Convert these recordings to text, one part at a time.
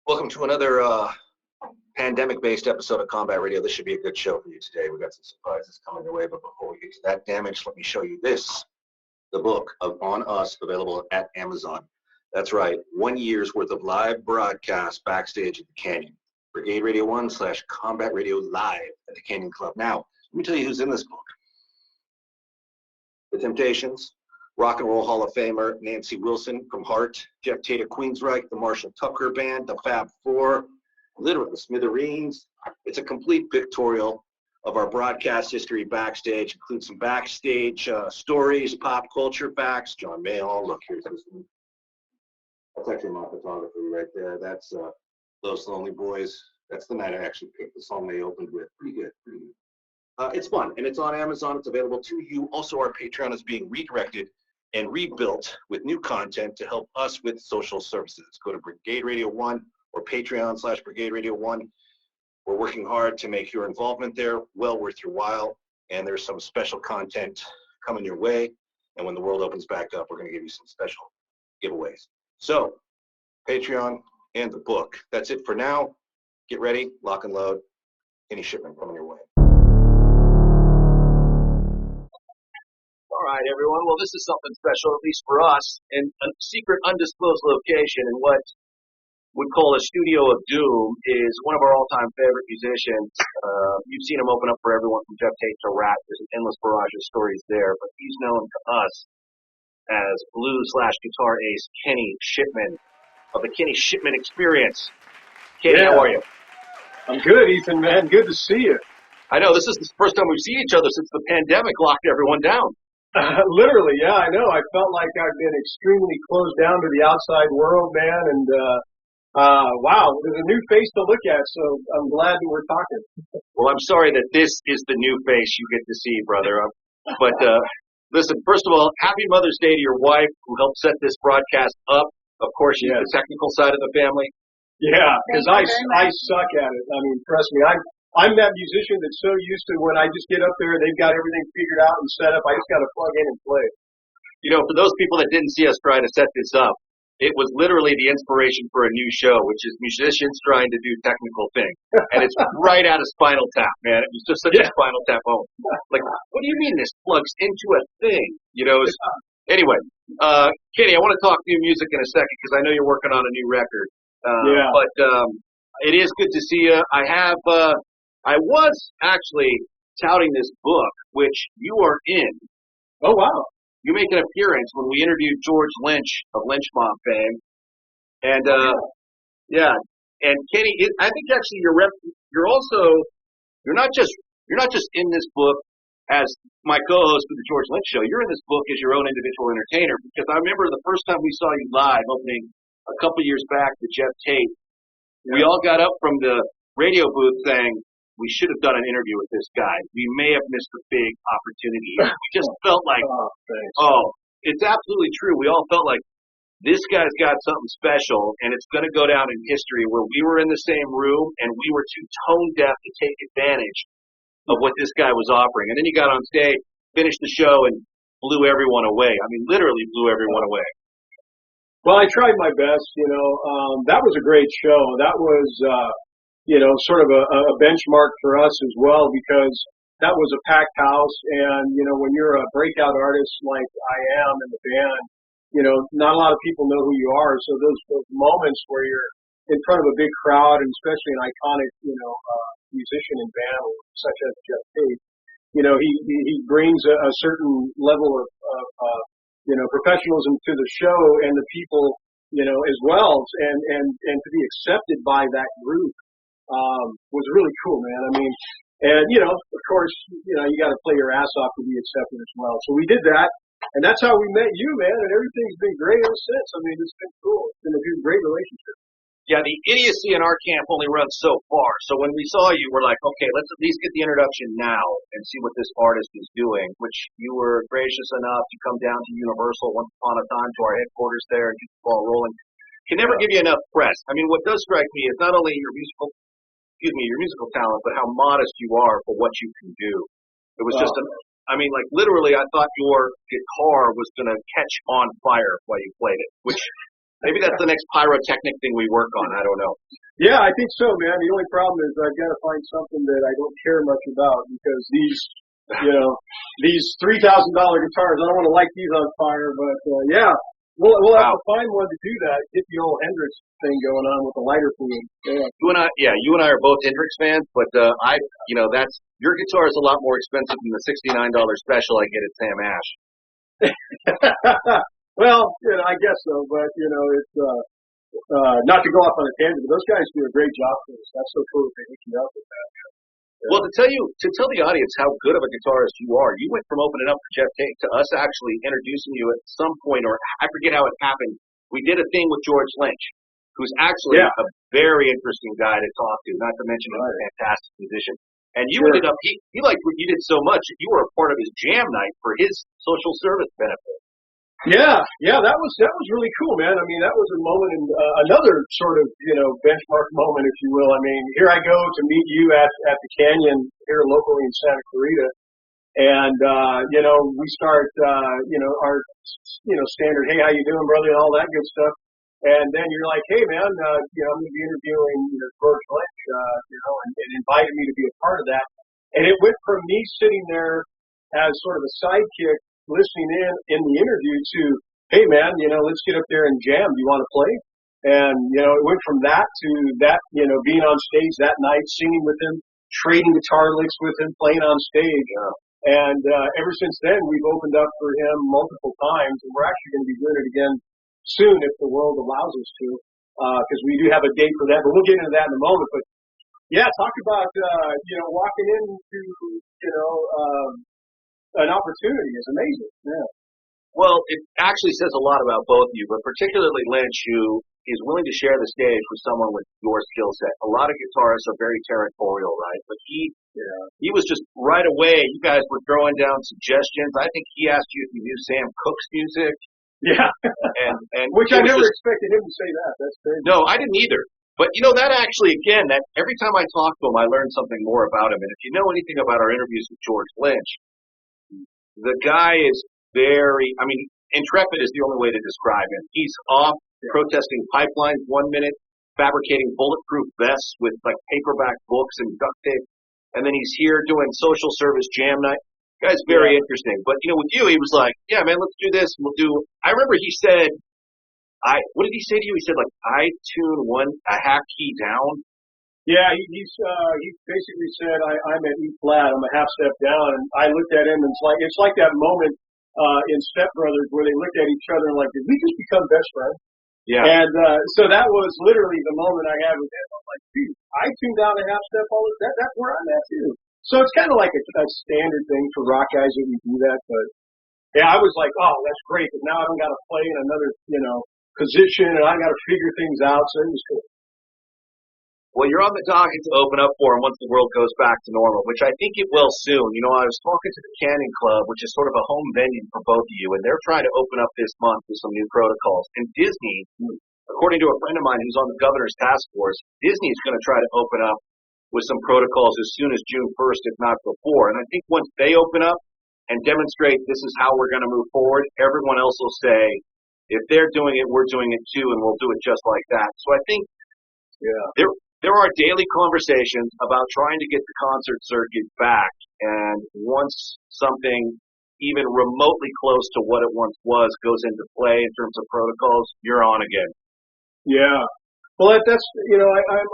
Welcome to another pandemic-based episode of Combat Radio. This should be a good show for you today. We've got some surprises coming your way, but before we get to that damage, let me show you this, the book of On Us, available at Amazon. That's right, 1 year's worth of live broadcasts backstage at the Canyon. Brigade-Radio-One / Combat Radio Live at the Canyon Club. Now, let me tell you who's in this book. The Temptations, Rock and Roll Hall of Famer Nancy Wilson from Heart, Jeff Tate of Queensryche, the Marshall Tucker Band, the Fab Four, literally the Smithereens. It's a complete pictorial of our broadcast history backstage. Includes some backstage stories, pop culture facts. John Mayall, look, here's this one. That's actually my photography right there. That's Those Lonely Boys. That's the night I actually picked the song they opened with. Pretty good, pretty good. It's fun, and it's on Amazon. It's available to you. Also, our Patreon is being redirected and rebuilt with new content to help us with social services. Go to Brigade-Radio-One or Patreon / Brigade-Radio-One. We're working hard to make your involvement there well worth your while, and there's some special content coming your way. And when the world opens back up, we're going to give you some special giveaways. So, Patreon and the book. That's it for now. Get ready, lock and load. Kenny Shipman coming your way. All right, everyone. Well, this is something special, at least for us, in a secret, undisclosed location in what we'd call a studio of doom is one of our all-time favorite musicians. You've seen him open up for everyone from Jeff Tate to Rat. There's an endless barrage of stories there, but he's known to us as blues/guitar ace Kenny Shipman of the Kenny Shipman Experience. Kenny, how are you? I'm good, Ethan, man. Good to see you. I know, this is the first time we've seen each other since the pandemic locked everyone down. Literally, yeah, I know. I felt like I've been extremely closed down to the outside world, man, and wow, there's a new face to look at, so I'm glad that we're talking. Well, I'm sorry that this is the new face you get to see, brother. But listen, first of all, happy Mother's Day to your wife who helped set this broadcast up. Of course, she's the technical side of the family. Yeah, because I suck at it. I mean, trust me, I'm that musician that's so used to when I just get up there, they've got everything figured out and set up. I just got to plug in and play. You know, for those people that didn't see us try to set this up, it was literally the inspiration for a new show, which is musicians trying to do technical things. And it's right out of Spinal Tap, man. It was just such a Spinal Tap moment. Like, what do you mean this plugs into a thing? You know, anyway, Kenny, I want to talk new music in a second because I know you're working on a new record. But it is good to see you. I was actually touting this book, which you are in. Oh, wow. You make an appearance when we interviewed George Lynch of Lynch Mob fame. And, and Kenny, I think actually you're not just in this book as my co-host for the George Lynch show. You're in this book as your own individual entertainer, because I remember the first time we saw you live opening a couple years back to Jeff Tate. We all got up from the radio booth saying, we should have done an interview with this guy. We may have missed a big opportunity. We just felt like, it's absolutely true. We all felt like this guy's got something special, and it's going to go down in history where we were in the same room and we were too tone deaf to take advantage of what this guy was offering. And then he got on stage, finished the show, and blew everyone away. I mean, literally blew everyone away. Well, I tried my best, that was a great show. That was, sort of a benchmark for us as well, because that was a packed house. And, when you're a breakout artist like I am in the band, not a lot of people know who you are. So those moments where you're in front of a big crowd, and especially an iconic, musician and band such as Jeff Tate, he brings a certain level of professionalism to the show and the people, as well. And to be accepted by that group was really cool, man. I mean, and, of course, you got to play your ass off to be accepted as well. So we did that, and that's how we met you, man, and everything's been great ever since. I mean, it's been cool. It's been a great relationship. Yeah, the idiocy in our camp only runs so far. So when we saw you, we're like, okay, let's at least get the introduction now and see what this artist is doing, which you were gracious enough to come down to Universal once upon a time to our headquarters there and get the ball rolling. Can never give you enough press. I mean, what does strike me is not only your musical talent, but how modest you are for what you can do. It was just literally, I thought your guitar was going to catch on fire while you played it, which Maybe that's the next pyrotechnic thing we work on. I don't know. Yeah, I think so, man. The only problem is I've got to find something that I don't care much about because these $3,000 guitars, I don't want to light these on fire, but yeah, we'll have to find one to do that. Get the old Hendrix thing going on with the lighter fluid. Yeah. You and I are both Hendrix fans, but that's your guitar is a lot more expensive than the $69 special I get at Sam Ash. Well, I guess so, but it's not to go off on a tangent, but those guys do a great job for us. That's so cool that they hook you up with that. Yeah. Well, to tell the audience how good of a guitarist you are, you went from opening up for Jeff Tate to us actually introducing you at some point, or I forget how it happened. We did a thing with George Lynch, who's actually a very interesting guy to talk to, not to mention he's a fantastic musician. And you ended up, he liked what you did so much, you were a part of his jam night for his social service benefit. Yeah, that was really cool, man. I mean, that was a moment in another sort of benchmark moment, if you will. I mean, here I go to meet you at the Canyon here locally in Santa Clarita, and we start our standard, hey, how you doing, brother, and all that good stuff. And then you're like, hey, man, I'm going to be interviewing George Lynch, and invited me to be a part of that. And it went from me sitting there as sort of a sidekick, listening in the interview to, hey man, let's get up there and jam. Do you want to play? And, it went from that to that, being on stage that night, singing with him, trading guitar licks with him, playing on stage. And ever since then, we've opened up for him multiple times, and we're actually going to be doing it again soon if the world allows us to, because we do have a date for that, but we'll get into that in a moment. But yeah, talk about, walking into, an opportunity is amazing. Yeah. Well, it actually says a lot about both of you, but particularly Lynch, who is willing to share the stage with someone with your skill set. A lot of guitarists are very territorial, right? But he was just right away. You guys were throwing down suggestions. I think he asked you if you knew Sam Cooke's music. Yeah. and which I never expected him to say that. That's crazy. No, I didn't either. But that actually, again, that every time I talk to him, I learn something more about him. And if you know anything about our interviews with George Lynch, the guy is intrepid is the only way to describe him. He's off protesting pipelines 1 minute, fabricating bulletproof vests with like paperback books and duct tape, and then he's here doing social service jam night. The guy's very interesting. But with you, he was like, yeah, man, let's do this. I remember he said, what did he say to you? He said like, I tune a half key down. Yeah, he basically said I'm at E flat, I'm a half step down, and I looked at him and it's like that moment in Step Brothers where they looked at each other and like, did we just become best friends? Yeah. And so that was literally the moment I had with him. I'm like, dude, I tune down a half step all that. That's where I'm at too. So it's kind of like a standard thing for rock guys that we do that. But yeah, I was like, oh, that's great, but now I don't got to play in another position and I got to figure things out. So it was cool. Well, you're on the docket to open up for him once the world goes back to normal, which I think it will soon. I was talking to the Canyon Club, which is sort of a home venue for both of you, and they're trying to open up this month with some new protocols. And Disney, according to a friend of mine who's on the governor's task force, Disney's going to try to open up with some protocols as soon as June 1st, if not before. And I think once they open up and demonstrate this is how we're going to move forward, everyone else will say, if they're doing it, we're doing it too, and we'll do it just like that. So I think there are daily conversations about trying to get the concert circuit back, and once something even remotely close to what it once was goes into play in terms of protocols, you're on again. Yeah. Well, that's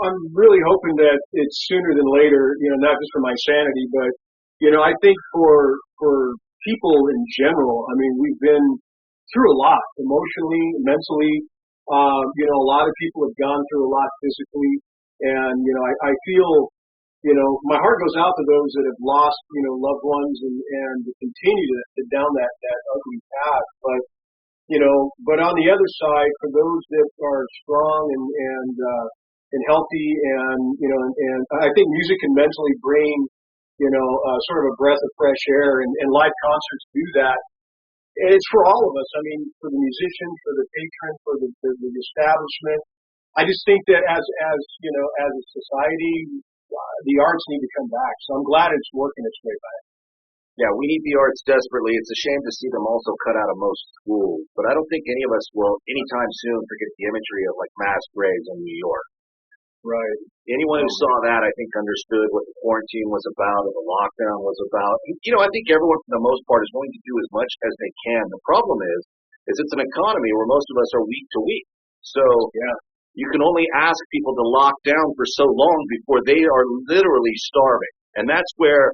I'm really hoping that it's sooner than later. Not just for my sanity, but I think for people in general. I mean, we've been through a lot emotionally, mentally. A lot of people have gone through a lot physically. And, I feel, my heart goes out to those that have lost, loved ones and continue to down that ugly path. But, but on the other side, for those that are strong and healthy and I think music can mentally bring, sort of a breath of fresh air and live concerts do that. And it's for all of us. I mean, for the musician, for the patron, for the establishment. I just think that as a society, the arts need to come back. So I'm glad it's working its way back. Yeah, we need the arts desperately. It's a shame to see them also cut out of most schools, but I don't think any of us will anytime soon forget the imagery of like mass graves in New York. Right. Anyone who saw that, I think, understood what the quarantine was about, or the lockdown was about. You know, I think everyone, for the most part, is willing to do as much as they can. The problem is it's an economy where most of us are week to week. So Yeah. you can only ask people to lock down for so long before they are literally starving. And that's where,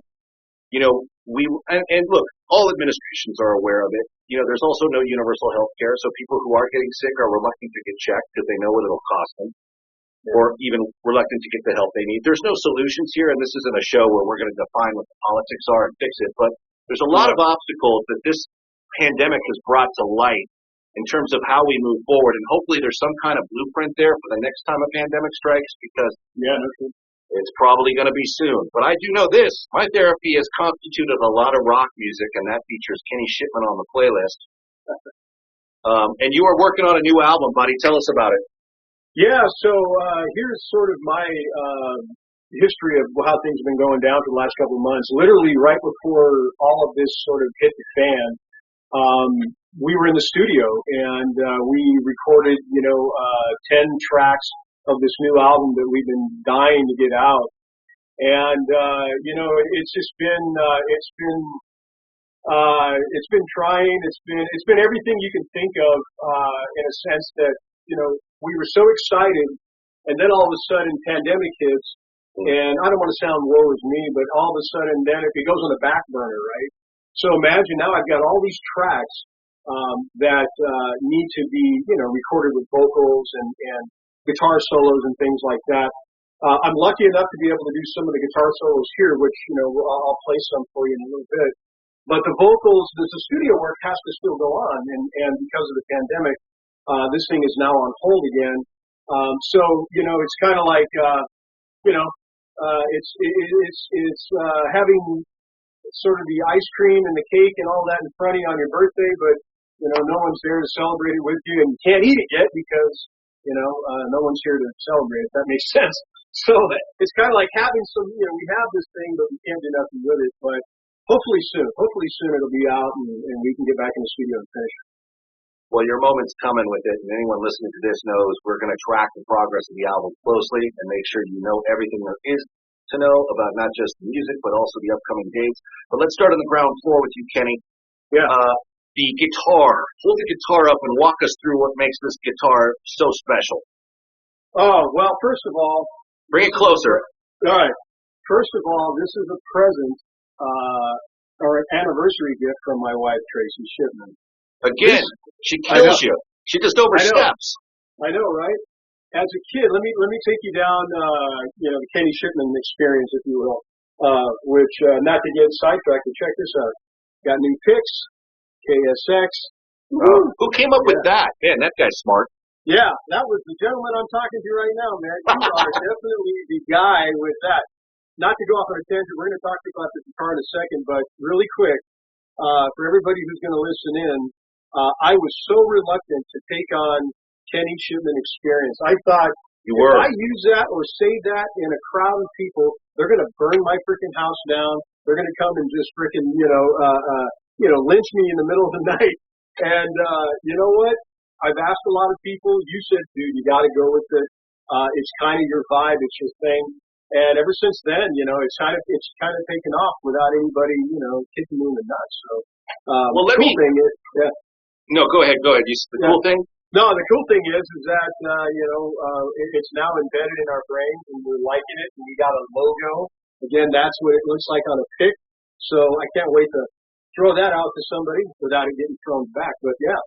you know, and look, all administrations are aware of it. You know, there's also no universal health care, so people who are getting sick are reluctant to get checked because they know what it'll cost them, or even reluctant to get the help they need. There's no solutions here, and this isn't a show where we're going to define what the politics are and fix it, but there's a lot of obstacles that this pandemic has brought to light in terms of how we move forward, and hopefully there's some kind of blueprint there for the next time a pandemic strikes, because it's probably going to be soon. But I do know this. My therapy has constituted a lot of rock music, and that features Kenny Shipman on the playlist. And you are working on a new album, buddy. Tell us about it. Yeah, so here's sort of my history of how things have been going down for the last couple of months. Literally right before all of this sort of hit the fan, we were in the studio and we recorded, 10 tracks of this new album that we've been dying to get out. And, it's just been, it's been trying. It's been everything you can think of, in a sense that, we were so excited, and then all of a sudden pandemic hits, and I don't want to sound woe is me, but all of a sudden then it goes on the back burner, right? So imagine now I've got all these tracks that need to be, recorded with vocals and guitar solos and things like that. I'm lucky enough to be able to do some of the guitar solos here, which, I'll play some for you in a little bit. But the vocals, the studio work has to still go on, and because of the pandemic, this thing is now on hold again. So, it's kind of like, it's having sort of the ice cream and the cake and all that in front of you on your birthday, but, no one's there to celebrate it with you, and you can't eat it yet because, no one's here to celebrate, if that makes sense. So it's kind of like having some, we have this thing, but we can't do nothing with it. But hopefully soon it'll be out and we can get back in the studio and finish it. Well, your moment's coming with it, and anyone listening to this knows we're going to track the progress of the album closely and make sure you know everything there is to know about not just the music, but also the upcoming dates. But let's start on the ground floor with you, Kenny. Yeah. The guitar. Hold the guitar up and walk us through what makes this guitar so special. Oh, well, first of all, bring it closer. All right. First of all, this is a present, or an anniversary gift from my wife, Tracy Shipman. Again, she kills you. She just oversteps. I know, right? As a kid, let me take you down, the Kenny Shipman experience, if you will, which, not to get sidetracked, but check this out. Got new picks, KSX. Who came up with that? Man, that guy's smart. Yeah, that was the gentleman I'm talking to right now, man. You are definitely the guy with that. Not to go off on a tangent, we're going to talk about the guitar in a second, but really quick, for everybody who's going to listen in, I was so reluctant to take on Kenny Shipman experience. I thought, if I use that or say that in a crowd of people, they're going to burn my freaking house down. They're going to come and just freaking, lynch me in the middle of the night. And, you know what? I've asked a lot of people. You said, dude, you got to go with it. It's kind of your vibe. It's your thing. And ever since then, it's kind of taken off without anybody, kicking me in the nuts. So, thing is, yeah. No, go ahead. The cool thing? No, the cool thing is that, it's now embedded in our brains and we're liking it, and we got a logo. Again, that's what it looks like on a pick. So I can't wait to throw that out to somebody without it getting thrown back. But yeah,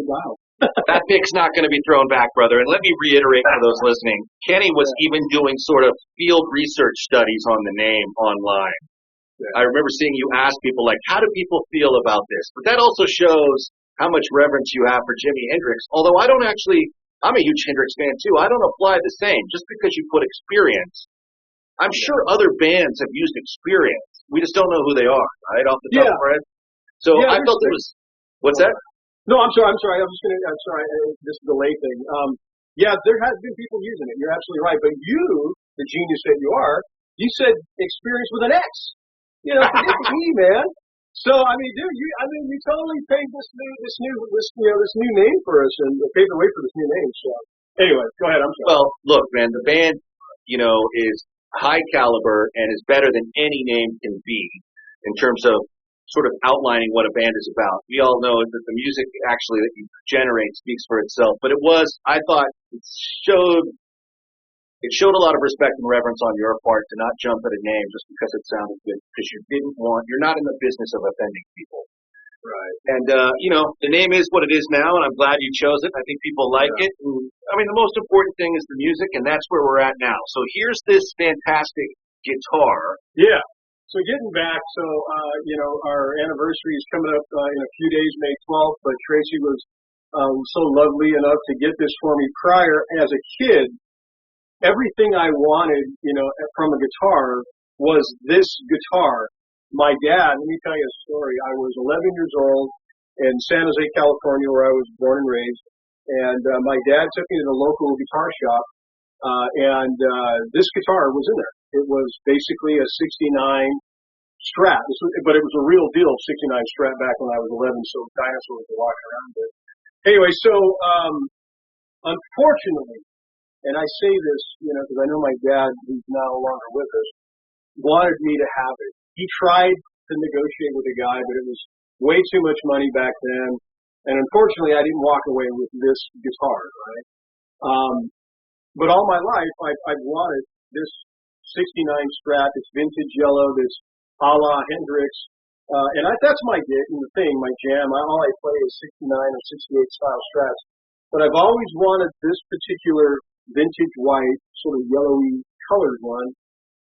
wow. That pick's not going to be thrown back, brother. And let me reiterate for those listening, Kenny was even doing sort of field research studies on the name online. Yeah. I remember seeing you ask people, like, how do people feel about this? But that also shows how much reverence you have for Jimi Hendrix. Although I'm a huge Hendrix fan too. I don't apply the same. Just because you put experience, I'm sure other bands have used experience. We just don't know who they are, right, off the top of our head. So I felt it was, what's that? No, I'm sorry. This is the late thing. There has been people using it. You're absolutely right. But you, the genius that you are, you said experience with an X. Forget the E, man. So I mean, dude, you totally paved this new name for us and paved the way for this new name. So anyway, go ahead. I'm sorry. Well, look, man, the band, is high caliber and is better than any name can be in terms of sort of outlining what a band is about. We all know that the music actually that you generate speaks for itself. But I thought it showed a lot of respect and reverence on your part to not jump at a name just because it sounded good, because you're not in the business of offending people. Right. And, the name is what it is now, and I'm glad you chose it. I think people like it. And, I mean, the most important thing is the music, and that's where we're at now. So here's this fantastic guitar. Yeah. So getting back, our anniversary is coming up in a few days, May 12th, but Tracy was so lovely enough to get this for me prior. As a kid, everything I wanted, from a guitar was this guitar. My dad, let me tell you a story. I was 11 years old in San Jose, California, where I was born and raised. And my dad took me to the local guitar shop, and this guitar was in there. It was basically a 69 Strat, but it was a real deal 69 Strat back when I was 11, so dinosaurs were walking around with it. Anyway, so unfortunately, and I say this, because I know my dad, who's no longer with us, wanted me to have it. He tried to negotiate with the guy, but it was way too much money back then. And unfortunately, I didn't walk away with this guitar, right? But all my life, I've wanted this 69 Strat, this vintage yellow, this a la Hendrix. And that's my thing, my jam. All I play is 69 or 68 style Strats. But I've always wanted this particular vintage white, sort of yellowy colored one.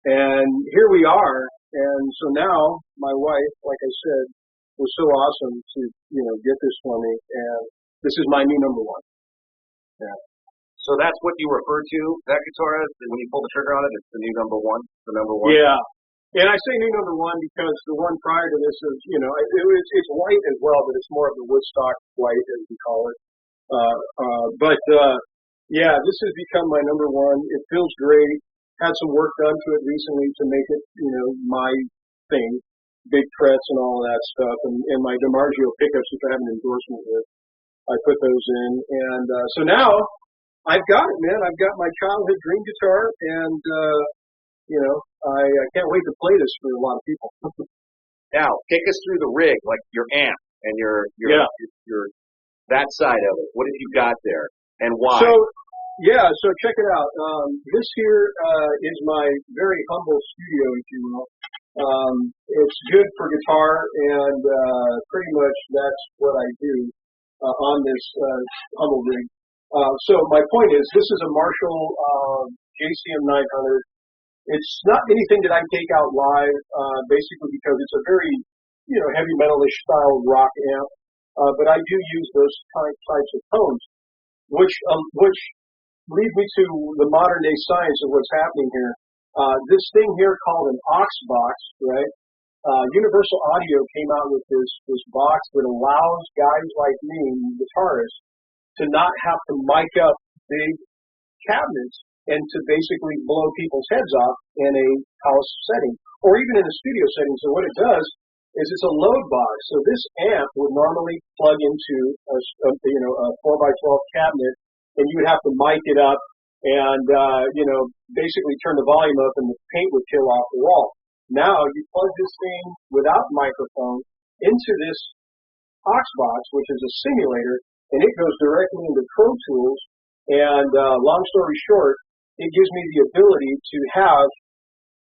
And here we are. And so now my wife, like I said, was so awesome to, get this for me. And this is my new number one. Yeah. So that's what you refer to that guitar as? When you pull the trigger on it, it's the new number one? The number one? Yeah. And I say new number one because the one prior to this is, it's white as well, but it's more of the Woodstock white, as we call it. Yeah, this has become my number one. It feels great. Had some work done to it recently to make it, my thing. Big frets and all of that stuff. And my DiMarzio pickups, which I have an endorsement with, I put those in. And so now I've got it, man. I've got my childhood dream guitar, and I can't wait to play this for a lot of people. Now, take us through the rig, like your amp and your that side of it. What have you got there, and why? So check it out. This here is my very humble studio, if you will. It's good for guitar, and pretty much that's what I do on this humble rig. So my point is, this is a Marshall JCM 900. It's not anything that I take out live, basically because it's a very, heavy metalish style rock amp. But I do use those types of tones, which leads me to the modern day science of what's happening here. This thing here called an aux box, right? Universal Audio came out with this box that allows guys like me, guitarists, to not have to mic up big cabinets and to basically blow people's heads off in a house setting or even in a studio setting. So what it does is it's a load box. So this amp would normally plug into a 4x12 cabinet, and you would have to mic it up and basically turn the volume up, and the paint would peel off the wall. Now you plug this thing without microphone into this aux box, which is a simulator, and it goes directly into Pro Tools. And long story short, it gives me the ability to have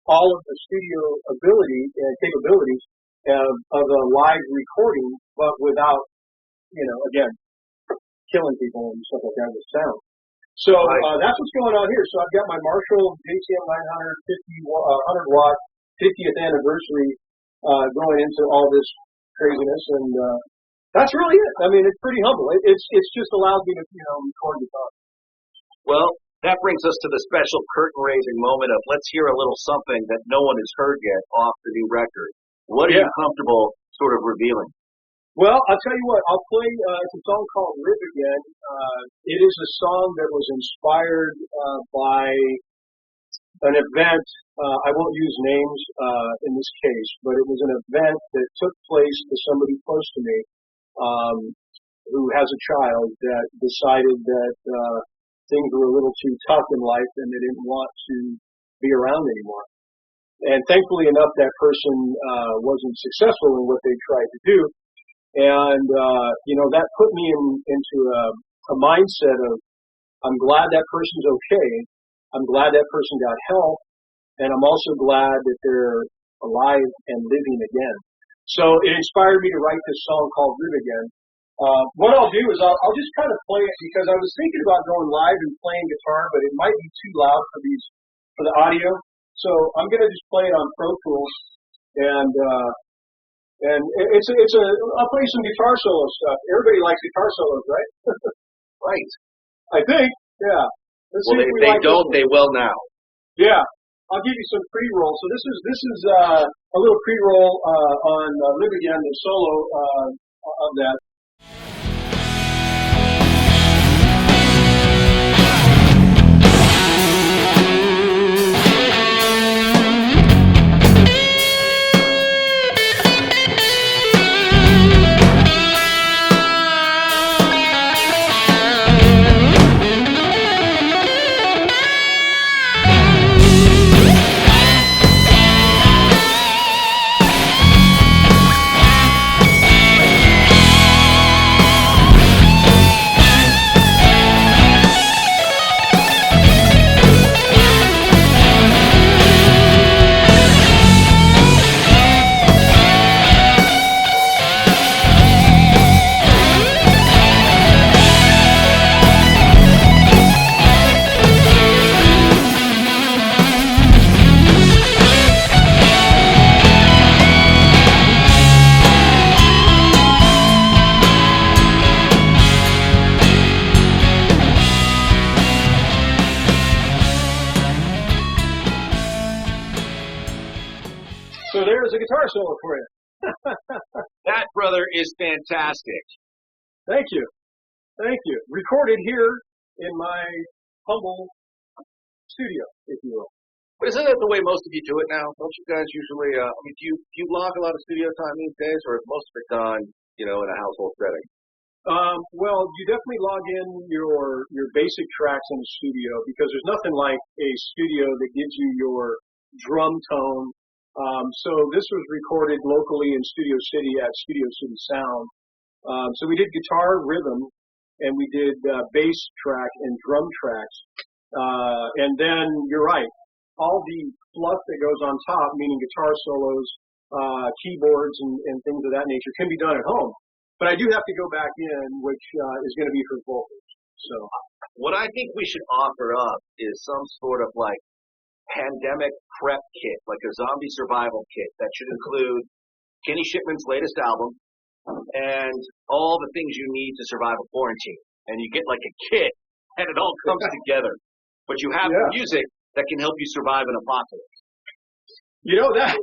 all of the studio ability and capabilities of a live recording, but without, again, killing people and stuff like that with sound. So that's what's going on here. So I've got my Marshall JCM 900 100 watt 50th anniversary going into all this craziness, and that's really it. I mean, it's pretty humble. It's just allowed me to record guitar. Well, that brings us to the special curtain-raising moment of let's hear a little something that no one has heard yet off the new record. What are you comfortable sort of revealing? Well, I'll tell you what. I'll play it's a song called Live Again. It is a song that was inspired by an event. I won't use names in this case, but it was an event that took place to somebody close to me who has a child that decided that things were a little too tough in life and they didn't want to be around anymore. And thankfully enough, that person wasn't successful in what they tried to do. And, that put me into a mindset of, I'm glad that person's okay. I'm glad that person got help. And I'm also glad that they're alive and living again. So it inspired me to write this song called Live Again. What I'll do is I'll just kind of play it because I was thinking about going live and playing guitar, but it might be too loud for the audio. So I'm going to just play it on Pro Tools, and I'll play some guitar solo stuff. Everybody likes guitar solos, right? Right. I think, yeah. Let's well, see if they don't, they will now. Yeah. I'll give you some pre-roll. So this is a little pre-roll on Live Again, the solo of that. So there's a guitar solo for you. That, brother, is fantastic. Thank you. Thank you. Recorded here in my humble studio, if you will. But isn't that the way most of you do it now? Don't you guys usually, do you log a lot of studio time these days, or is most of it done, in a household setting? Well, you definitely log in your basic tracks in the studio because there's nothing like a studio that gives you your drum tone. So this was recorded locally in Studio City at Studio City Sound. So we did guitar rhythm and we did bass track and drum tracks. And then you're right, all the fluff that goes on top, meaning guitar solos, keyboards and things of that nature can be done at home. But I do have to go back in, which is going to be for vocals. So what I think we should offer up is some sort of pandemic prep kit, like a zombie survival kit that should include Kenny Shipman's latest album and all the things you need to survive a quarantine. And you get a kit and it all comes together. But you have the music that can help you survive an apocalypse. That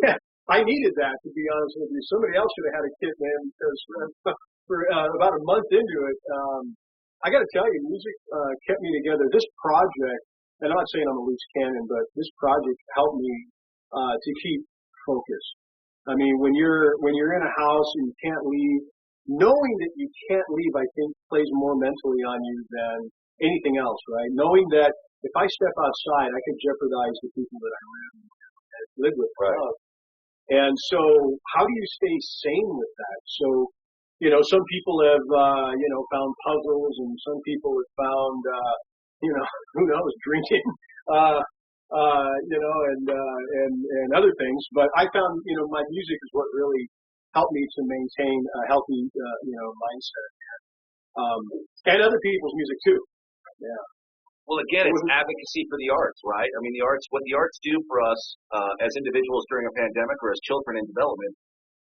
I needed that, to be honest with you. Somebody else should have had a kit, man, because for about a month into it, I got to tell you, music kept me together. This project, and I'm not saying I'm a loose cannon, but this project helped me to keep focused. I mean, when you're in a house and you can't leave, knowing that you can't leave, I think, plays more mentally on you than anything else, right? Knowing that if I step outside, I could jeopardize the people that I live with. Right. And so how do you stay sane with that? So, some people have, found puzzles and some people have found, who knows, drinking, and other things. But I found, my music is what really helped me to maintain a healthy, mindset. And other people's music too. Yeah. Well, again, it's advocacy for the arts, right? I mean, what the arts do for us as individuals during a pandemic or as children in development,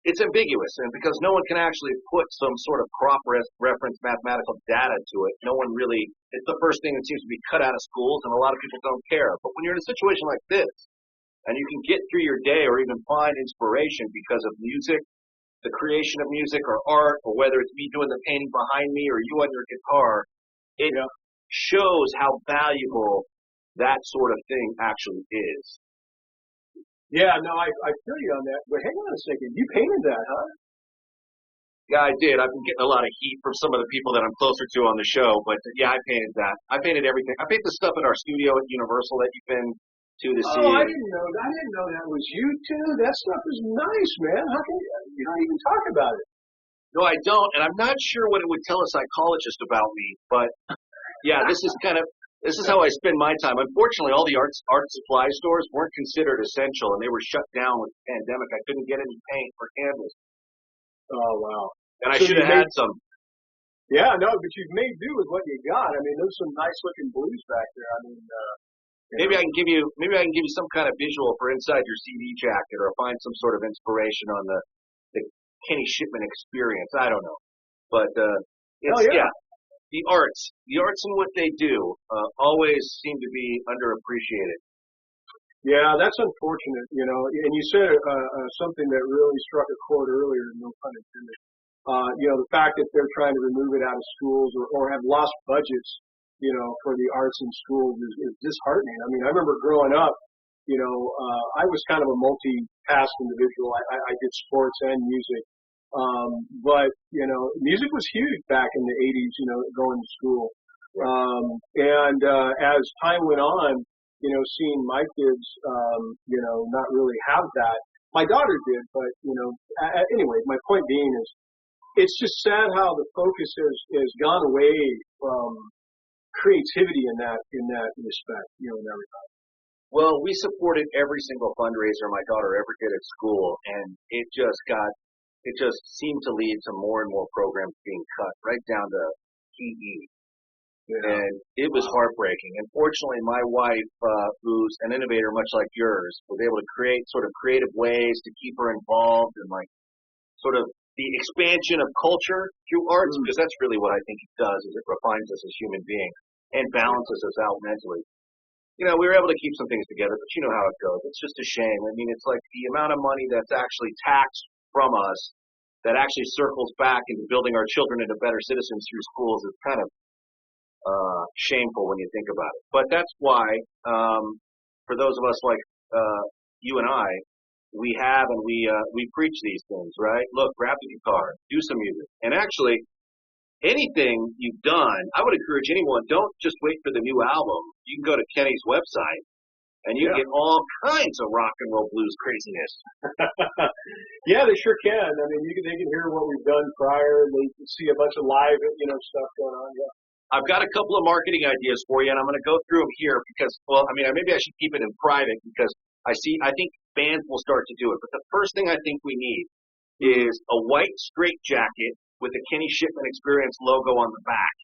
it's ambiguous. And because no one can actually put some sort of crop reference mathematical data to it, no one really, it's the first thing that seems to be cut out of schools, and a lot of people don't care. But when you're in a situation like this, and you can get through your day or even find inspiration because of music, the creation of music or art, or whether it's me doing the painting behind me or you on your guitar, it shows how valuable that sort of thing actually is. Yeah, no, I feel you on that. But hang on a second. You painted that, huh? Yeah, I did. I've been getting a lot of heat from some of the people that I'm closer to on the show, but yeah, I painted that. I painted everything. I painted the stuff at our studio at Universal that you've been to see. Oh, I didn't know that was you too. That stuff is nice, man. How can you don't even talk about it? No, I don't, and I'm not sure what it would tell a psychologist about me, but yeah, this is how I spend my time. Unfortunately, all the art supply stores weren't considered essential, and they were shut down with the pandemic. I couldn't get any paint or canvas. Oh, wow. And I should have had some. Yeah, no, but you've made do with what you got. I mean, there's some nice looking blues back there. I mean, maybe I can give you some kind of visual for inside your CD jacket, or find some sort of inspiration on the Kenny Shipman experience. I don't know, but yeah, the arts and what they do always seem to be underappreciated. Yeah, that's unfortunate, you know. And you said something that really struck a chord earlier, no pun intended. You know, the fact that they're trying to remove it out of schools or have lost budgets, you know, for the arts in schools is disheartening. I mean, I remember growing up, you know, I was kind of a multi-task individual. I did sports and music. But, you know, music was huge back in the 80s, you know, going to school. As time went on, you know, seeing my kids, you know, not really have that. My daughter did, but, you know, anyway, my point being is, it's just sad how the focus has gone away from creativity in that respect, you know, in everybody. Well, we supported every single fundraiser my daughter ever did at school, and it just seemed to lead to more and more programs being cut, right down to PE. Yeah. And it was heartbreaking. Unfortunately, my wife, who's an innovator much like yours, was able to create sort of creative ways to keep her involved in like sort of the expansion of culture through arts, because that's really what I think it does, is it refines us as human beings and balances us out mentally. You know, we were able to keep some things together, but you know how it goes. It's just a shame. I mean, it's like the amount of money that's actually taxed from us that actually circles back into building our children into better citizens through schools is kind of shameful when you think about it. But that's why, for those of us like you and I, we have and we preach these things, right? Look, grab the guitar, do some music. And actually, anything you've done, I would encourage anyone, don't just wait for the new album. You can go to Kenny's website, and you get all kinds of rock and roll blues craziness. Yeah, they sure can. I mean, they can hear what we've done prior. They can see a bunch of live, you know, stuff going on. Yeah. I've got a couple of marketing ideas for you, and I'm going to go through them here because, well, I mean, maybe I should keep it in private because I think bands will start to do it. But the first thing I think we need is a white straight jacket with the Kenny Shipman Experience logo on the back.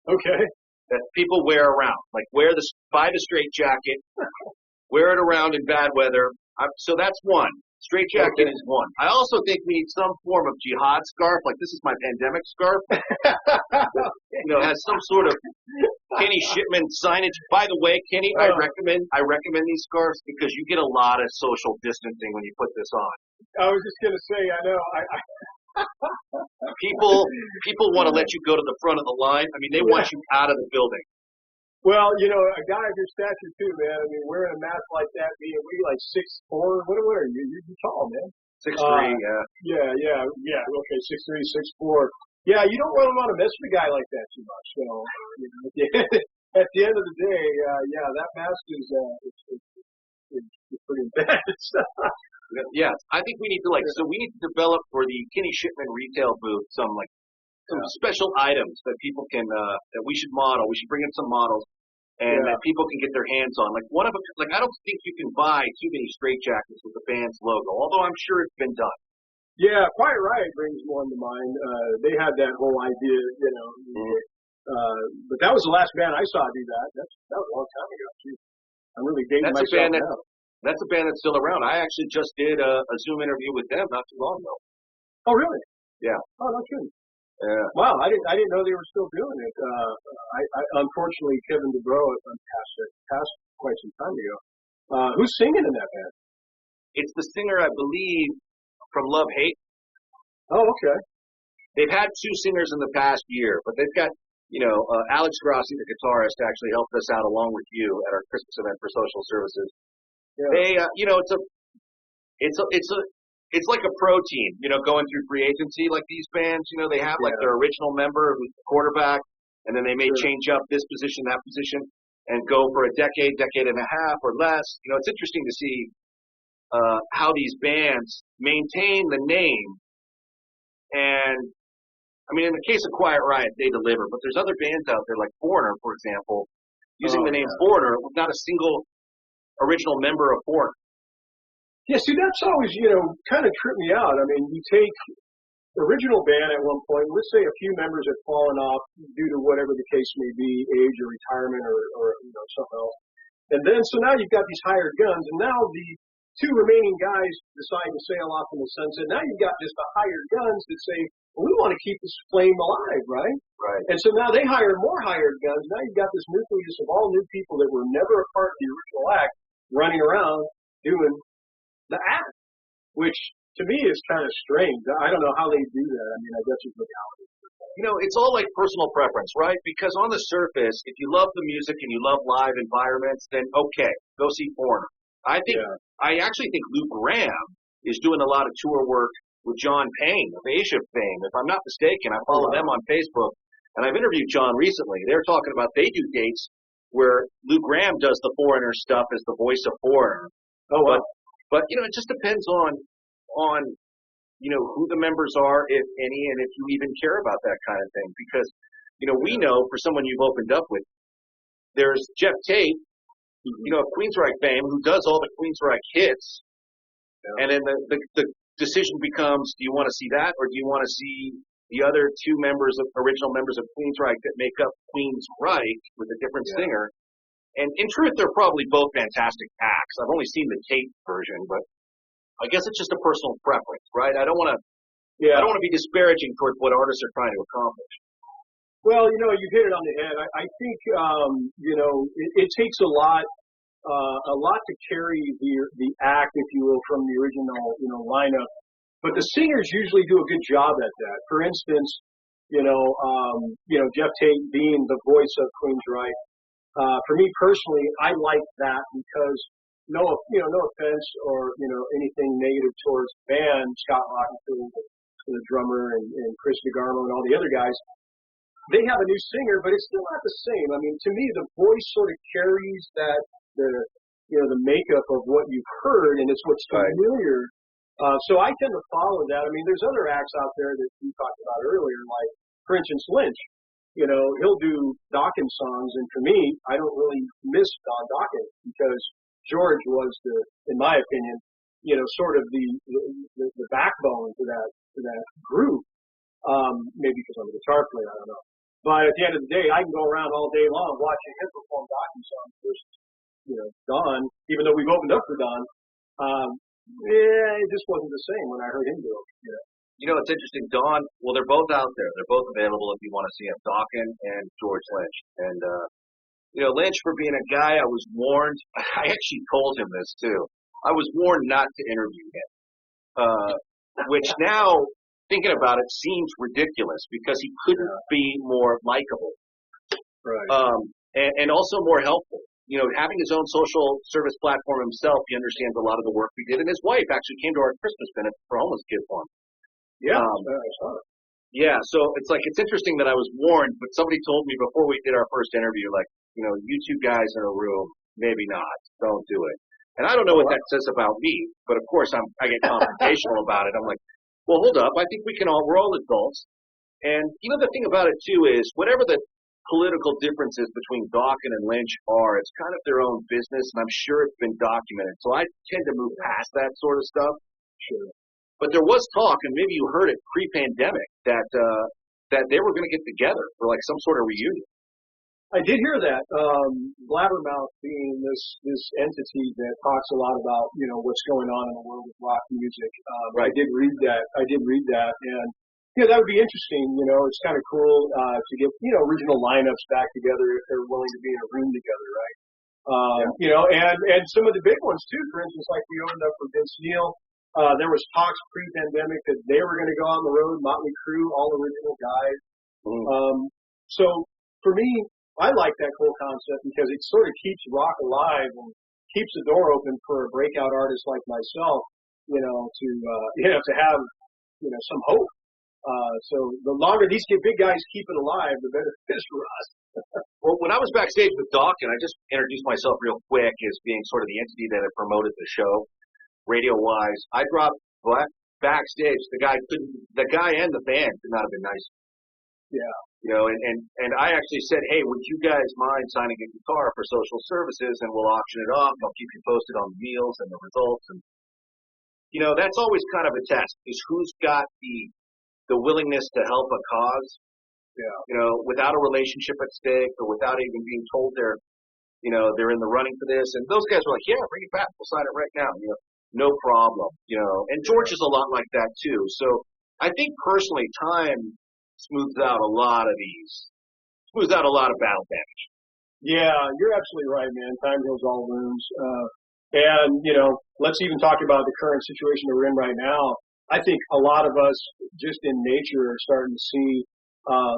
Okay. That people wear around. Like buy the straight jacket, wear it around in bad weather. So that's one. Straight jacket is one. I also think we need some form of jihad scarf, like this is my pandemic scarf. You know, has some sort of Kenny Shipman signage. By the way, Kenny, I recommend these scarves because you get a lot of social distancing when you put this on. I was just gonna say, I know. People want to let you go to the front of the line. I mean, they want you out of the building. Well, you know, a guy of your stature too, man. I mean, wearing a mask like that, being like 6'4", what are you? You're tall, man. 6'3", yeah. Yeah. Okay, 6'3", 6'4". Yeah, you don't really want to mess with a guy like that too much. So, you know, at the end of the day, that mask is pretty bad. Yeah, I think we need to we need to develop for the Kenny Shipman retail booth some special items that people can that we should model. We should bring in some models and that people can get their hands on. Like I don't think you can buy too many straight jackets with the band's logo, although I'm sure it's been done. Yeah, Quiet Riot brings one to mind. They had that whole idea, you know. But that was the last band I saw do that. That was a long time ago too. I'm really dating myself now. That's a band that's still around. I actually just did a Zoom interview with them not too long ago. Oh, really? Yeah. Oh, no kidding. Wow, I didn't know they were still doing it. I unfortunately, Kevin DeBro passed quite some time ago. Who's singing in that band? It's the singer, I believe, from Love Hate. Oh, okay. They've had two singers in the past year, but they've got Alex Grassi, the guitarist, actually helped us out along with you at our Christmas event for social services. Yeah. They, it's like a pro team, going through free agency like these bands. They have like their original member who's the quarterback, and then they may change up this position, that position, and go for a decade and a half or less. It's interesting to see how these bands maintain the name. And I mean, in the case of Quiet Riot, they deliver, but there's other bands out there like Foreigner, for example, using the name Foreigner with not a single original member of Foreigner. Yeah, see, that's always, kind of tripped me out. I mean, you take the original band at one point, let's say a few members have fallen off due to whatever the case may be, age or retirement or something else. And then, so now you've got these hired guns, and now the two remaining guys decide to sail off in the sunset. Now you've got just the hired guns that say, well, we want to keep this flame alive, right? Right. And so now they hire more hired guns. Now you've got this nucleus of all new people that were never a part of the original act running around doing the act, which to me is kind of strange. I don't know how they do that. I mean, I guess it's reality. It's all like personal preference, right? Because on the surface, if you love the music and you love live environments, then okay, go see Foreigner. I actually think Lou Gramm is doing a lot of tour work with John Payne of Asia fame. If I'm not mistaken, I follow them on Facebook, and I've interviewed John recently. They're talking about they do dates where Lou Gramm does the Foreigner stuff as the voice of Foreigner. Oh, wow. But it just depends on who the members are, if any, and if you even care about that kind of thing. Because we know for someone you've opened up with, there's Jeff Tate, of Queensryche fame, who does all the Queensryche hits, and then the decision becomes: do you want to see that, or do you want to see the other two original members of Queensryche that make up Queensryche with a different singer? And in truth, they're probably both fantastic acts. I've only seen the Tate version, but I guess it's just a personal preference, right? I don't want to be disparaging towards what artists are trying to accomplish. Well, you hit it on the head. I think, it takes a lot to carry the act, if you will, from the original, lineup. But the singers usually do a good job at that. For instance, Jeff Tate being the voice of Queensryche. For me personally, I like that because no offense or anything negative towards the band, Scott Rockenfield, the drummer, and Chris DeGarmo and all the other guys. They have a new singer, but it's still not the same. I mean, to me, the voice sort of carries the makeup of what you've heard, and it's what's familiar. So I tend to follow that. I mean, there's other acts out there that we talked about earlier, like, for instance, Lynch. He'll do Dawkins songs, and for me, I don't really miss Don Dawkins because George was in my opinion, sort of the backbone to that group. Maybe because I'm a guitar player, I don't know. But at the end of the day, I can go around all day long watching him perform Dawkins songs versus, Don. Even though we've opened up for Don, it just wasn't the same when I heard him do it. It's interesting. Don, well, they're both out there. They're both available if you want to see them, Dawkins and George Lynch. And, Lynch, for being a guy, I was warned. I actually told him this, too. I was warned not to interview him, which now, thinking about it, seems ridiculous because he couldn't be more likable. Right. And also more helpful. Having his own social service platform himself, he understands a lot of the work we did. And his wife actually came to our Christmas benefit for homeless kids one. Yeah, I saw it. Yeah, so it's interesting that I was warned, but somebody told me before we did our first interview, you two guys in a room, maybe not, don't do it. And I don't know what that says about me, but of course I get confrontational about it. I'm like, well, hold up, I think we're all adults. And the thing about it too is whatever the political differences between Dawkins and Lynch are, it's kind of their own business, and I'm sure it's been documented. So I tend to move past that sort of stuff. Sure. But there was talk, and maybe you heard it pre-pandemic, that they were going to get together for some sort of reunion. I did hear that. Blabbermouth being this entity that talks a lot about what's going on in the world of rock music. Right. I did read that, and that would be interesting. It's kind of cool to get original lineups back together if they're willing to be in a room together, right? And some of the big ones too. For instance, like we opened up for Vince Neil. There was talks pre-pandemic that they were going to go on the road, Motley Crue, all original guys. Mm-hmm. So for me, I like that whole concept because it sort of keeps rock alive and keeps the door open for a breakout artist like myself, to have, some hope. So the longer these big guys keep it alive, the better it is for us. Well, when I was backstage with Doc, and I just introduced myself real quick as being sort of the entity that had promoted the show, radio-wise, I dropped backstage. The guy and the band could not have been nicer. Yeah. And I actually said, hey, would you guys mind signing a guitar for social services, and we'll auction it off. I'll keep you posted on the meals and the results. And, that's always kind of a test, is who's got the willingness to help a cause. Yeah. Without a relationship at stake or without even being told they're in the running for this. And those guys were like, yeah, bring it back. We'll sign it right now. No problem. And George is a lot like that too. So I think personally, time smooths out a lot of battle damage. Yeah, you're absolutely right, man. Time heals all wounds. And let's even talk about the current situation that we're in right now. I think a lot of us just in nature are starting to see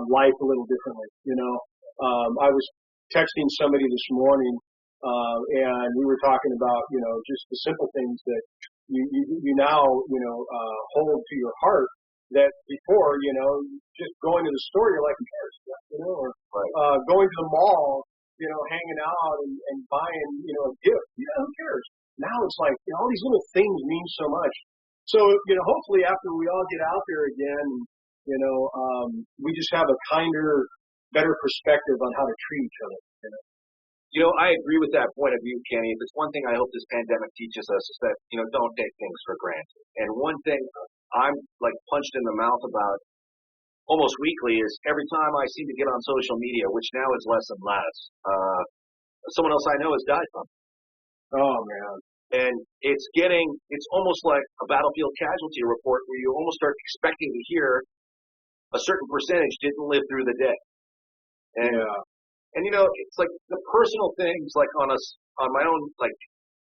life a little differently. I was texting somebody this morning, and we were talking about, just the simple things that you now, hold to your heart that before, just going to the store, you're like, who cares? Or going to the mall, hanging out and buying, a gift. Yeah, who cares? Now it's like, all these little things mean so much. So, hopefully after we all get out there again, we just have a kinder, better perspective on how to treat each other. I agree with that point of view, Kenny. If there's one thing I hope this pandemic teaches us is that, don't take things for granted. And one thing I'm like punched in the mouth about almost weekly is every time I seem to get on social media, which now is less and less, someone else I know has died from it. Oh, man. And it's almost like a battlefield casualty report where you almost start expecting to hear a certain percentage didn't live through the day. And, it's like the personal things, like on my own, like,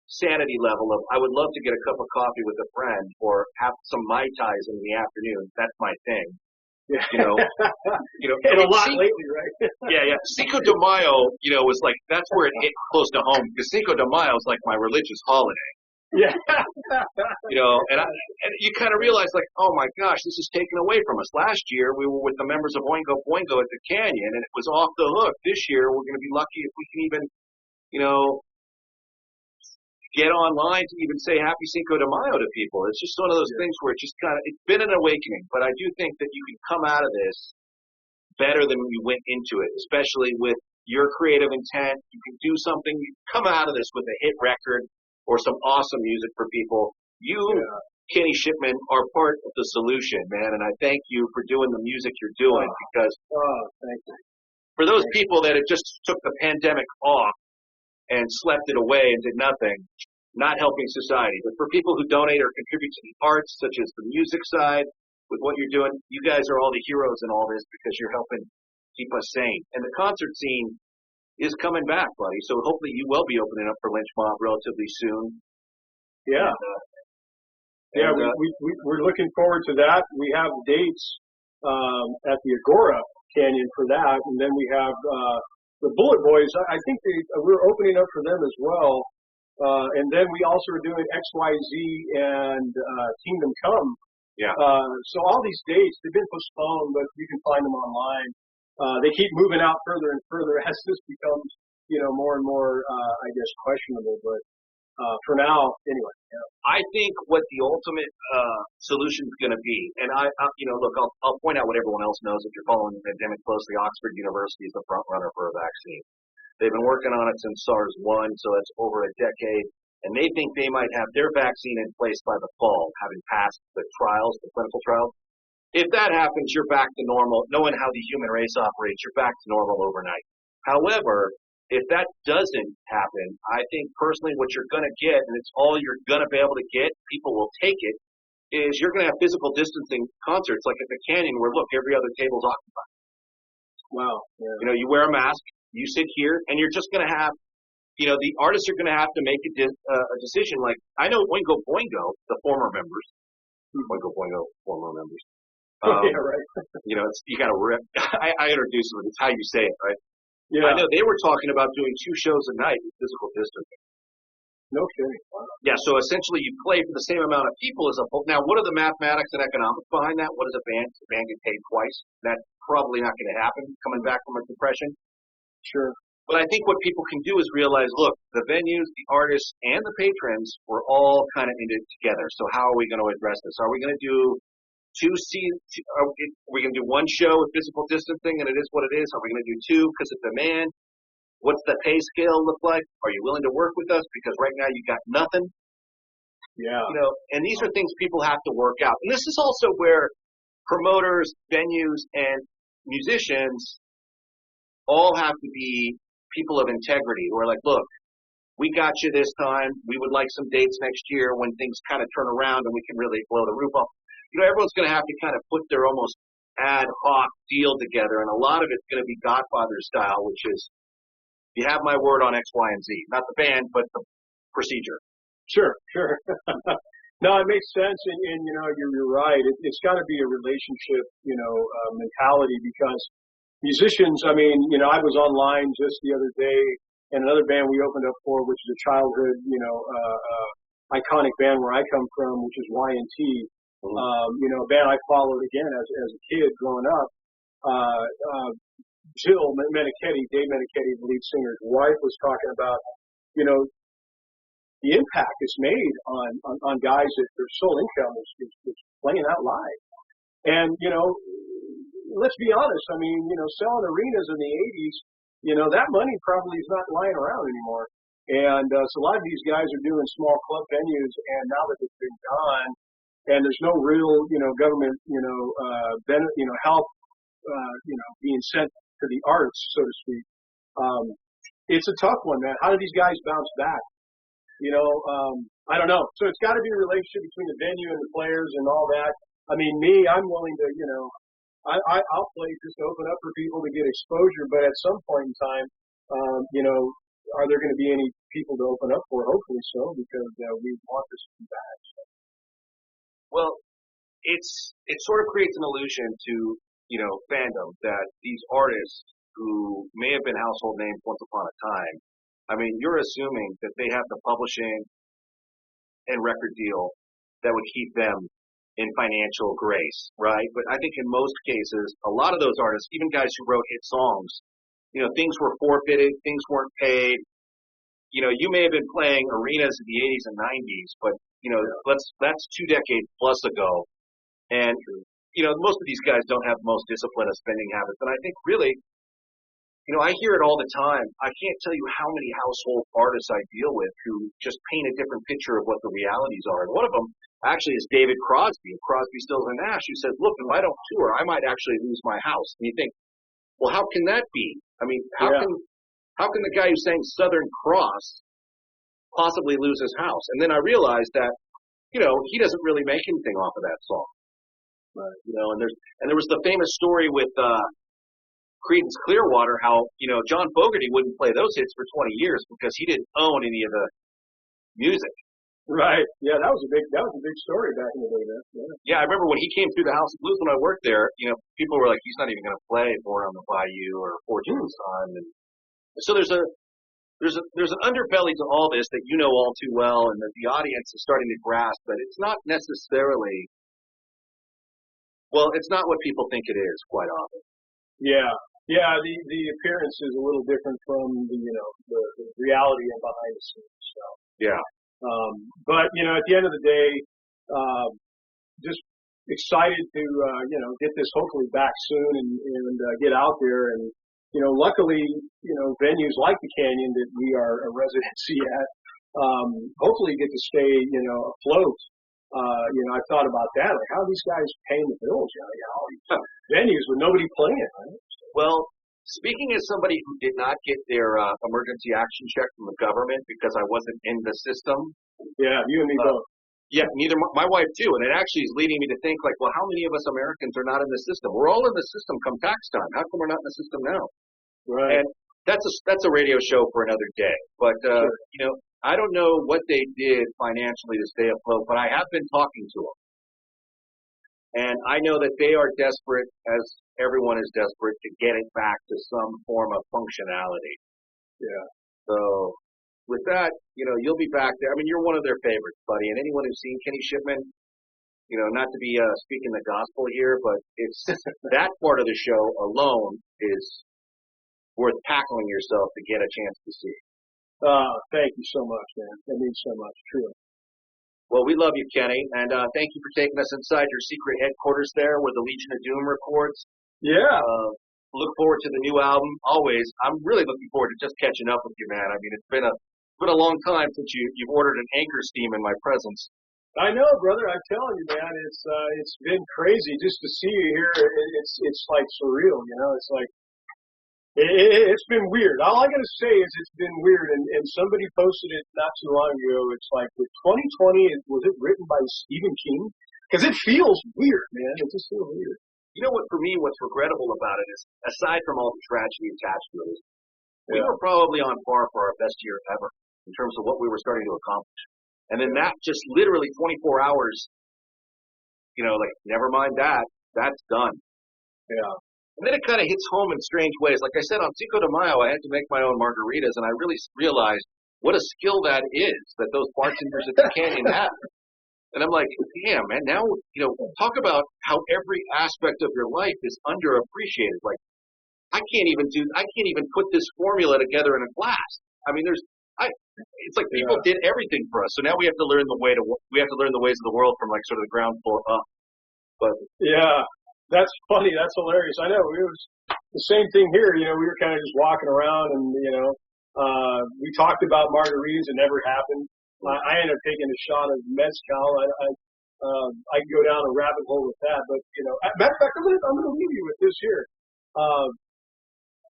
sanity level of, I would love to get a cup of coffee with a friend or have some Mai Tais in the afternoon. That's my thing. Yeah. And a lot lately, right? Yeah. Cinco de Mayo, was like, that's where it hit close to home, because Cinco de Mayo is like my religious holiday. Yeah. And you kind of realize, like, oh my gosh, this is taken away from us. Last year, we were with the members of Oingo Boingo at the Canyon, and it was off the hook. This year, we're going to be lucky if we can even, get online to even say Happy Cinco de Mayo to people. It's just one of those things where it's been an awakening. But I do think that you can come out of this better than you went into it, especially with your creative intent. You can do something. You come out of this with a hit record or some awesome music for people. You, Kenny Shipman, are part of the solution, man. And I thank you for doing the music you're doing, because thank you. For those people that had just took the pandemic off and slept it away and did nothing, not helping society. But for people who donate or contribute to the arts, such as the music side, with what you're doing, you guys are all the heroes in all this because you're helping keep us sane. And the concert scene is coming back, buddy. So hopefully you will be opening up for Lynch Mob relatively soon. Yeah. We're looking forward to that. We have dates at the Agora Canyon for that, and then we have the Bullet Boys. I think we're opening up for them as well. And then we also are doing XYZ and Kingdom Come. Yeah. So all these dates, they've been postponed, but you can find them online. They keep moving out further and further as this becomes, more and more, questionable. But for now, anyway. Yeah. I think what the ultimate solution is going to be, and look, I'll point out what everyone else knows if you're following the pandemic closely. Oxford University is the front runner for a vaccine. They've been working on it since SARS-1, so it's over a decade, and they think they might have their vaccine in place by the fall, having passed the clinical trials. If that happens, you're back to normal. Knowing how the human race operates, you're back to normal overnight. However, if that doesn't happen, I think personally what you're going to get, and it's all you're going to be able to get, people will take it, is you're going to have physical distancing concerts like at the Canyon where, look, every other table's occupied. Wow. Yeah. You wear a mask, you sit here, and you're just going to have, the artists are going to have to make a decision. Like, I know Oingo Boingo, the former members, Yeah, right. You got to rip. I introduce them. It's how you say it, right? Yeah. I know they were talking about doing 2 shows a night with physical distancing. No kidding. Wow. Yeah, so essentially you play for the same amount of people as a full. Now, what are the mathematics and economics behind that? What is a band? Does a band get paid twice? That's probably not going to happen coming back from a depression. Sure. But I think what people can do is realize, look, the venues, the artists, and the patrons were all kind of in it together. So how are we going to address this? Are we going to do are we going to do 1 show with physical distancing and it is what it is? Are we going to do 2 because of demand? What's the pay scale look like? Are you willing to work with us? Because right now you got nothing. Yeah. And these are things people have to work out. And this is also where promoters, venues, and musicians all have to be people of integrity who are like, look, we got you this time. We would like some dates next year when things kind of turn around and we can really blow the roof off. Everyone's going to have to kind of put their almost ad hoc deal together. And a lot of it's going to be Godfather style, which is, you have my word on X, Y, and Z. Not the band, but the procedure. Sure. No, it makes sense, and you're right. It's got to be a relationship, mentality, because musicians. I was online just the other day, and another band we opened up for, which is a childhood, iconic band where I come from, which is Y&T. A band I followed again as a kid growing up. Jill Meniketti, Dave Meniketti, the lead singer's wife, was talking about, the impact it's made on guys that their sole income is playing out live. And, let's be honest, selling arenas in the 80s, that money probably is not lying around anymore. And so a lot of these guys are doing small club venues, and now that it's been gone, and there's no real, government, help, being sent to the arts, so to speak. It's a tough one, man. How do these guys bounce back? I don't know. So it's got to be a relationship between the venue and the players and all that. I'm willing to, I'll play just to open up for people to get exposure, but at some point in time, are there going to be any people to open up for? Hopefully so, because we want this to be back. So. Well, it sort of creates an illusion to, fandom that these artists who may have been household names once upon a time, you're assuming that they have the publishing and record deal that would keep them in financial grace, right? But I think in most cases, a lot of those artists, even guys who wrote hit songs, things were forfeited, things weren't paid. You may have been playing arenas in the 80s and 90s, but, that's 2 decades plus ago. And, most of these guys don't have the most discipline of spending habits. And I think really, I hear it all the time. I can't tell you how many household artists I deal with who just paint a different picture of what the realities are. And one of them actually is David Crosby of Crosby, Stills and Nash, who says, look, if I don't tour, I might actually lose my house. And you think, well, how can that be? How can the guy who sang Southern Cross possibly lose his house? And then I realized that, he doesn't really make anything off of that song. Right. And there was the famous story with Creedence Clearwater, how, John Fogerty wouldn't play those hits for 20 years because he didn't own any of the music. Right. Yeah, that was a big story back in the day, man. Yeah, I remember when he came through the House of Blues when I worked there, people were like, he's not even going to play Born on the Bayou or Fortune and Son. And so there's an underbelly to all this that you know all too well, and that the audience is starting to grasp that it's not necessarily, it's not what people think it is quite often. Yeah. Yeah, the appearance is a little different from the reality and behind the scenes stuff. Yeah. But at the end of the day, just excited to get this hopefully back soon and get out there, and luckily venues like the Canyon that we are a residency at, hopefully get to stay afloat. I've thought about that, like how are these guys paying the bills? All these venues with nobody playing, right? Well, speaking as somebody who did not get their emergency action check from the government because I wasn't in the system. Yeah, you and me both. Yeah, neither my wife too, and it actually is leading me to think like, well, how many of us Americans are not in the system? We're all in the system come tax time. How come we're not in the system now? Right. And that's a radio show for another day. But sure. I don't know what they did financially to stay afloat, but I have been talking to them. And I know that they are desperate, as everyone is desperate, to get it back to some form of functionality. Yeah. So with that, you'll be back there. I mean, you're one of their favorites, buddy. And anyone who's seen Kenny Shipman, not to be speaking the gospel here, but it's that part of the show alone is worth tackling yourself to get a chance to see. Thank you so much, man. That means so much, truly. Well, we love you, Kenny, and thank you for taking us inside your secret headquarters there where the Legion of Doom records. Yeah. Look forward to the new album. Always. I'm really looking forward to just catching up with you, man. I mean, it's been a long time since you've ordered an Anchor Steam in my presence. I know, brother. I'm telling you, man. It's been crazy just to see you here. It's like surreal, It's like it's been weird. All I gotta say is it's been weird. And somebody posted it not too long ago. It's like with 2020, was it written by Stephen King? Because it feels weird, man. It just feels weird. You know what? For me, what's regrettable about it is, aside from all the tragedy attached to it, is we were probably on par for our best year ever in terms of what we were starting to accomplish. And then that just literally 24 hours, never mind that. That's done. Yeah. And then it kind of hits home in strange ways. Like I said, on Cinco de Mayo, I had to make my own margaritas, and I really realized what a skill that is that those bartenders at the Canyon have. And I'm like, damn, man, now, talk about how every aspect of your life is underappreciated. Like, I can't even put this formula together in a glass. I mean, it's like people did everything for us. So now we have to learn the ways of the world from like sort of the ground floor up. But yeah, that's funny. That's hilarious. I know it was the same thing here. We were kind of just walking around and, we talked about margaritas. It never happened. I ended up taking a shot of mezcal. I could go down a rabbit hole with that, but matter of fact, I'm going to leave you with this here.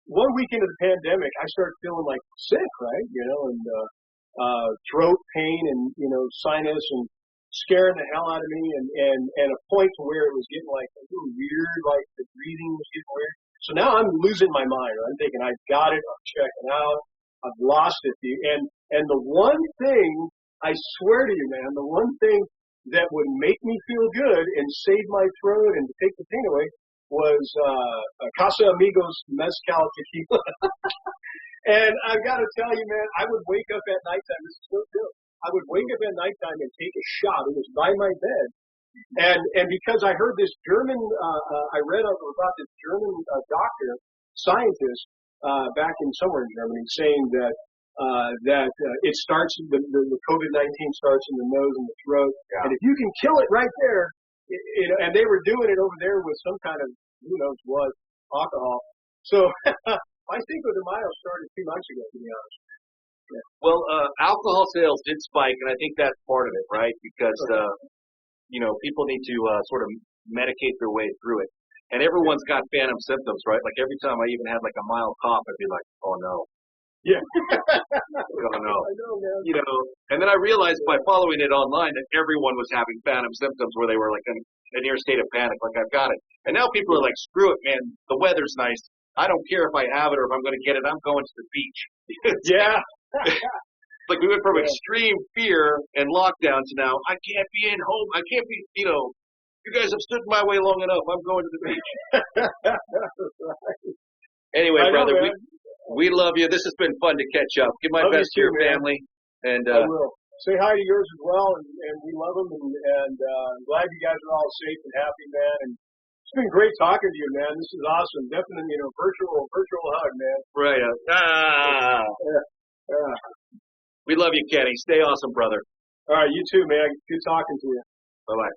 One week into the pandemic, I started feeling like sick, right? And throat pain and sinus and scaring the hell out of me, and a point to where it was getting like a little weird, like the breathing was getting weird. So now I'm losing my mind. I'm thinking I've got it. I'm checking out. I've lost it. And the one thing, I swear to you, man, the one thing that would make me feel good and save my throat and take the pain away was Casa Amigos Mezcal Tequila. And I've got to tell you, man, I would wake up at nighttime. This is so true. I would wake up at nighttime and take a shot. It was by my bed. And because I heard this German, I read about this German doctor, scientist, back in somewhere in Germany, saying that it starts, the COVID-19 starts in the nose and the throat. Yeah. And if you can kill it right there, and they were doing it over there with some kind of, who knows what, alcohol. So I think the Mayo started 2 months ago, to be honest. Yeah. Well, alcohol sales did spike, and I think that's part of it, right? Because, people need to sort of medicate their way through it. And everyone's got phantom symptoms, right? Like every time I even had like a mild cough, I'd be like, oh no. Yeah. Oh no. I know, man. And then I realized by following it online that everyone was having phantom symptoms where they were like in a near state of panic, like I've got it. And now people are like, screw it, man. The weather's nice. I don't care if I have it or if I'm going to get it. I'm going to the beach. Yeah. Like we went from extreme fear and lockdown to now, I can't be in home. I can't be, you guys have stood in my way long enough. I'm going to the beach. Anyway, brother, we love you. This has been fun to catch up. Give my best to your family. And I will. Say hi to yours as well, and we love them, and I'm glad you guys are all safe and happy, man. And it's been great talking to you, man. This is awesome. Definitely, virtual hug, man. Right. Yeah. We love you, Kenny. Stay awesome, brother. All right, you too, man. Good talking to you. Bye-bye.